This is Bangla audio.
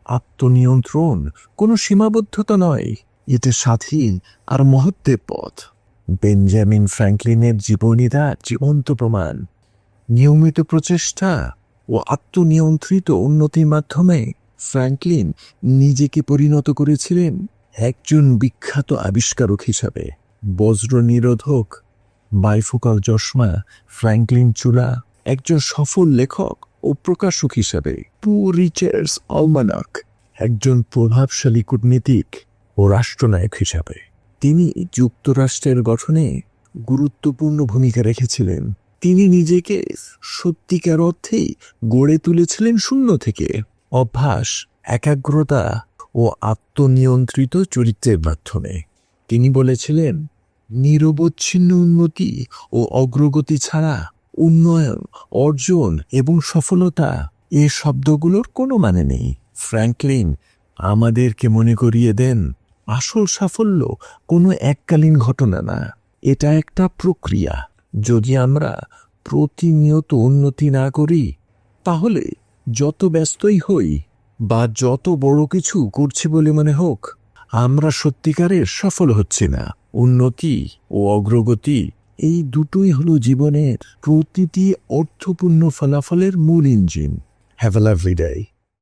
আত্মনিয়ন্ত্রণ কোনো সীমাবদ্ধতা নয়, এটা স্বাধীন আর মহত্বের পথ। বেঞ্জামিন ফ্র্যাঙ্কলিনের জীবনী তার জীবন্ত প্রমাণ। নিয়মিত প্রচেষ্টা ও আত্মনিয়ন্ত্রিত উন্নতির মাধ্যমে ফ্র্যাঙ্কলিন নিজেকে পরিণত করেছিলেন একজন বিখ্যাত আবিষ্কারক হিসাবে। বজ্র নিরোধক বাইফোকাল চশমা, ফ্র্যাঙ্কলিন চূড়া, একজন সফল লেখক ও প্রকাশক হিসাবে। পুর রিচার্ডস অলমানাক, একজন প্রভাবশালী কূটনীতিক ও রাষ্ট্রনায়ক হিসাবে। তিনি যুক্তরাষ্ট্রের গঠনে গুরুত্বপূর্ণ ভূমিকা রেখেছিলেন। তিনি নিজেকে সত্যিকার অর্থেই গড়ে তুলেছিলেন শূন্য থেকে, অভ্যাস, একাগ্রতা ও আত্মনিয়ন্ত্রিত চরিত্রের মাধ্যমে। তিনি বলেছিলেন, নিরবচ্ছিন্ন উন্নতি ও অগ্রগতি ছাড়া উন্নয়ন, অর্জন এবং সফলতা এ শব্দগুলোর কোনো মানে নেই। ফ্র্যাঙ্কলিন আমাদেরকে মনে করিয়ে দেন, আসল সাফল্য কোনো এককালীন ঘটনা না, এটা একটা প্রক্রিয়া। যদি আমরা প্রতিনিয়ত উন্নতি না করি, তাহলে যত ব্যস্তই হই বা যত বড় কিছু করছি বলে মনে হোক, আমরা সত্যিকারের সফল হচ্ছি না। উন্নতি ও অগ্রগতি এই দুটোই হলো জীবনের প্রতিটি অর্থপূর্ণ ফলাফলের মূল engine. Have a lovely day.